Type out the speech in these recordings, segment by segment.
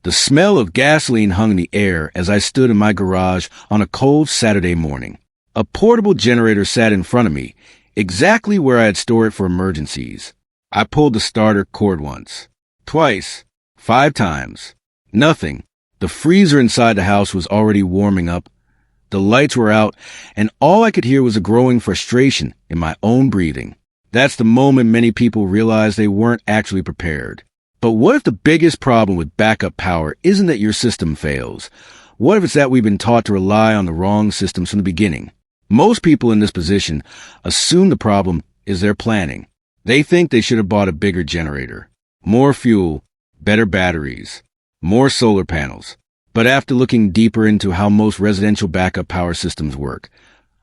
The smell of gasoline hung in the air as I stood in my garage on a cold Saturday morning. A portable generator sat in front of me, exactly where I had stored it for emergencies. I pulled the starter cord once, twice, 5 times. Nothing. The freezer inside the house was already warming up. The lights were out, and all I could hear was a growing frustration in my own breathing. That's the moment many people realize they weren't actually prepared. But what if the biggest problem with backup power isn't that your system fails? What if it's that we've been taught to rely on the wrong systems from the beginning? Most people in this position assume the problem is their planning. They think they should have bought a bigger generator, more fuel, better batteries, more solar panels. But after looking deeper into how most residential backup power systems work,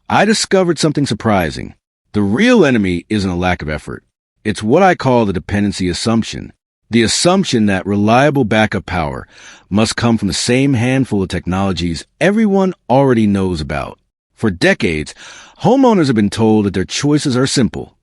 I discovered something surprising. The real enemy isn't a lack of effort. It's what I call the dependency assumption. The assumption that reliable backup power must come from the same handful of technologies everyone already knows about. For decades, homeowners have been told that their choices are simple.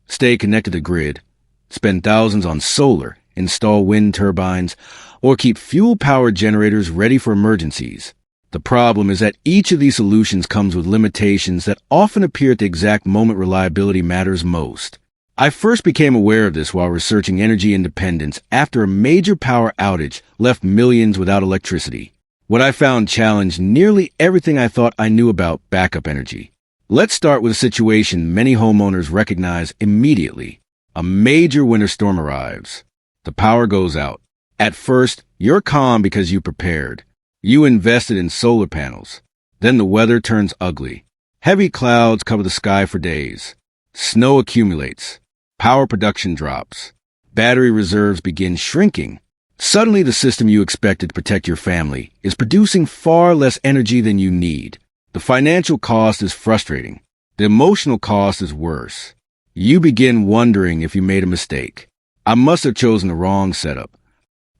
Stay connected to the grid, spend thousands on solar, install wind turbines, or keep fuel-powered generators ready for emergencies. The problem is that each of these solutions comes with limitations that often appear at the exact moment reliability matters most. I first became aware of this while researching energy independence after a major power outage left millions without electricity. What I found challenged nearly everything I thought I knew about backup energy. Let's start with a situation many homeowners recognize immediately. A major winter storm arrives. The power goes out. At first, you're calm because you prepared. You invested in solar panels. Then the weather turns ugly. Heavy clouds cover the sky for days. Snow accumulates. Power production drops. Battery reserves begin shrinking. Suddenly, the system you expected to protect your family is producing far less energy than you need. The financial cost is frustrating. The emotional cost is worse. You begin wondering if you made a mistake. I must have chosen the wrong setup.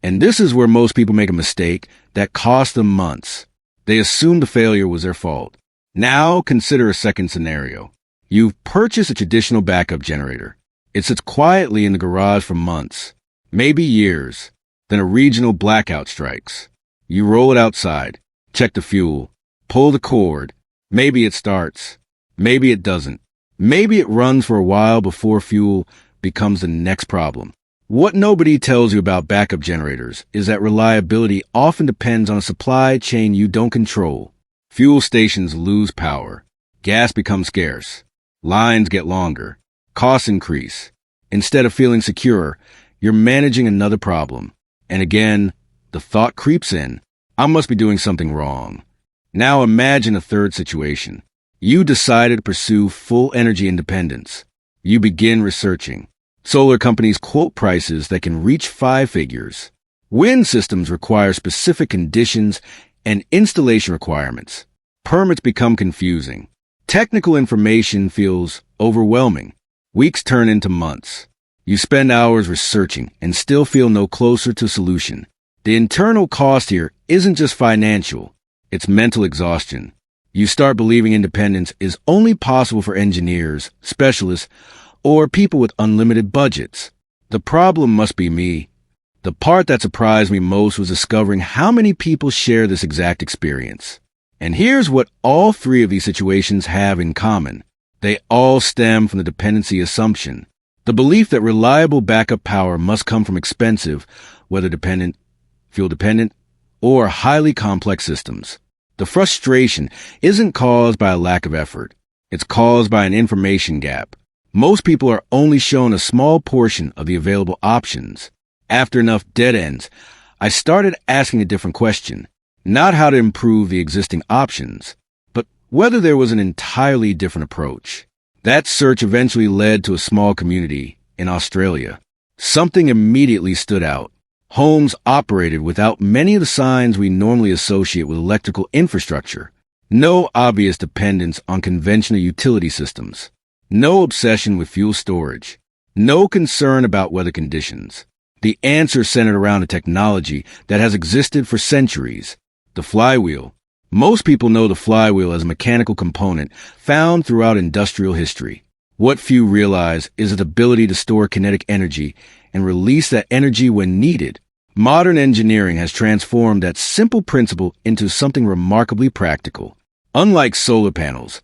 And this is where most people make a mistake that costs them months. They assume the failure was their fault. Now, consider a second scenario. You've purchased a traditional backup generator. It sits quietly in the garage for months, maybe years. Then a regional blackout strikes. You roll it outside, check the fuel, pull the cord. Maybe it starts. Maybe it doesn't. Maybe it runs for a while before fuel becomes the next problem. What nobody tells you about backup generators is that reliability often depends on a supply chain you don't control. Fuel stations lose power. Gas becomes scarce. Lines get longer. Costs increase. Instead of feeling secure, you're managing another problem. And again, the thought creeps in. I must be doing something wrong. Now imagine a third situation. You decided to pursue full energy independence. You begin researching. Solar companies quote prices that can reach 5 figures. Wind systems require specific conditions and installation requirements. Permits become confusing. Technical information feels overwhelming. Weeks turn into months. You spend hours researching and still feel no closer to a solution. The internal cost here isn't just financial, it's mental exhaustion. You start believing independence is only possible for engineers, specialists, or people with unlimited budgets. The problem must be me. The part that surprised me most was discovering how many people share this exact experience. And here's what all 3 of these situations have in common. They all stem from the dependency assumption. The belief that reliable backup power must come from expensive, weather-dependent, fuel-dependent, or highly complex systems. The frustration isn't caused by a lack of effort. It's caused by an information gap. Most people are only shown a small portion of the available options. After enough dead ends, I started asking a different question. Not how to improve the existing options, but whether there was an entirely different approach. That search eventually led to a small community in Australia. Something immediately stood out. Homes operated without many of the signs we normally associate with electrical infrastructure. No obvious dependence on conventional utility systems. No obsession with fuel storage. No concern about weather conditions. The answer centered around a technology that has existed for centuries. The flywheel. Most people know the flywheel as a mechanical component found throughout industrial history. What few realize is its ability to store kinetic energy and release that energy when needed. Modern engineering has transformed that simple principle into something remarkably practical. Unlike solar panels,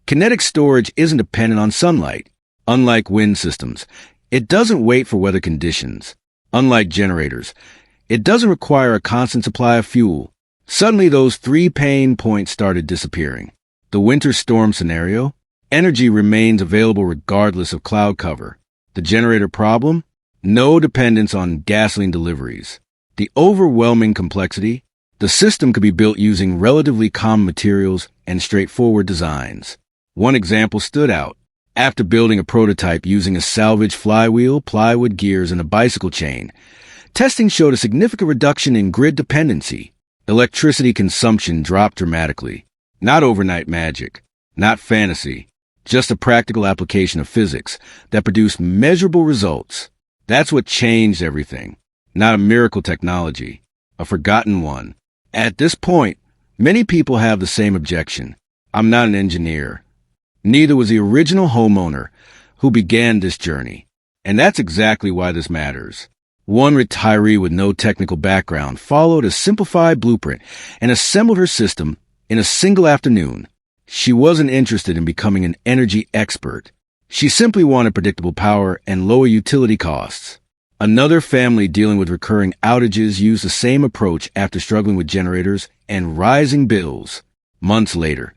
kinetic storage isn't dependent on sunlight. Unlike wind systems, it doesn't wait for weather conditions. Unlike generators, it doesn't require a constant supply of fuel. Suddenly, those three pain points started disappearing. The winter storm scenario, energy remains available regardless of cloud cover. The generator problem, no dependence on gasoline deliveries. The overwhelming complexity, the system could be built using relatively common materials and straightforward designs. One example stood out. After building a prototype using a salvaged flywheel, plywood gears, and a bicycle chain, testing showed a significant reduction in grid dependency. Electricity consumption dropped dramatically. Not overnight magic, not fantasy, just a practical application of physics that produced measurable results. That's what changed everything. Not a miracle technology, a forgotten one. At this point, many people have the same objection. I'm not an engineer. Neither was the original homeowner who began this journey. And that's exactly why this matters. One retiree with no technical background followed a simplified blueprint and assembled her system in a single afternoon. She wasn't interested in becoming an energy expert. She simply wanted predictable power and lower utility costs. Another family dealing with recurring outages used the same approach after struggling with generators and rising bills. Months later,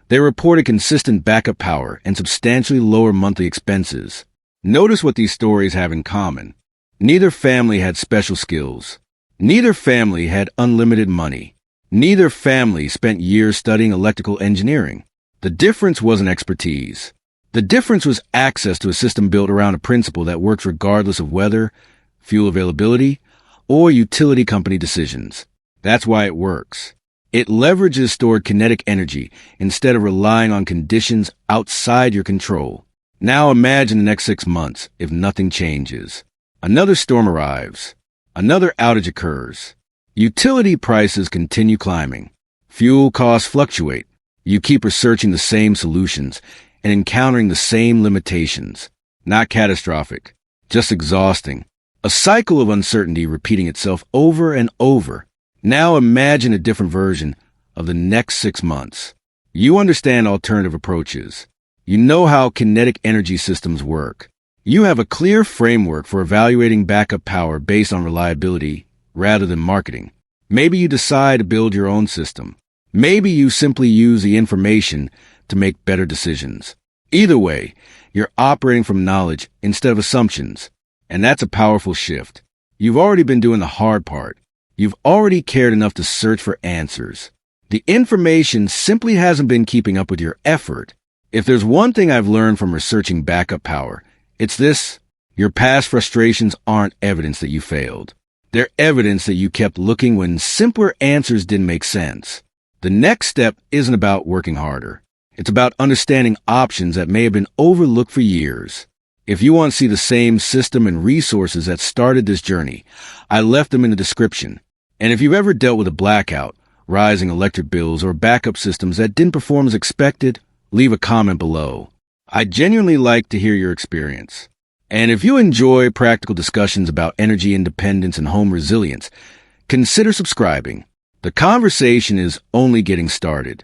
they reported consistent backup power and substantially lower monthly expenses. Notice what these stories have in common. Neither family had special skills. Neither family had unlimited money. Neither family spent years studying electrical engineering. The difference wasn't expertise. The difference was access to a system built around a principle that works regardless of weather, fuel availability, or utility company decisions. That's why it works. It leverages stored kinetic energy instead of relying on conditions outside your control. Now imagine the next 6 months if nothing changes. Another storm arrives. Another outage occurs. Utility prices continue climbing. Fuel costs fluctuate. You keep researching the same solutions and encountering the same limitations. Not catastrophic, just exhausting. A cycle of uncertainty repeating itself over and over. Now imagine a different version of the next 6 months. You understand alternative approaches. You know how kinetic energy systems work. You have a clear framework for evaluating backup power based on reliability rather than marketing. Maybe you decide to build your own system. Maybe you simply use the information to make better decisions. Either way, you're operating from knowledge instead of assumptions. And that's a powerful shift. You've already been doing the hard part. You've already cared enough to search for answers. The information simply hasn't been keeping up with your effort. If there's one thing I've learned from researching backup power, it's this: your past frustrations aren't evidence that you failed. They're evidence that you kept looking when simpler answers didn't make sense. The next step isn't about working harder. It's about understanding options that may have been overlooked for years. If you want to see the same system and resources that started this journey, I left them in the description. And if you've ever dealt with a blackout, rising electric bills, or backup systems that didn't perform as expected, leave a comment below. I'd genuinely like to hear your experience. And if you enjoy practical discussions about energy independence and home resilience, consider subscribing. The conversation is only getting started.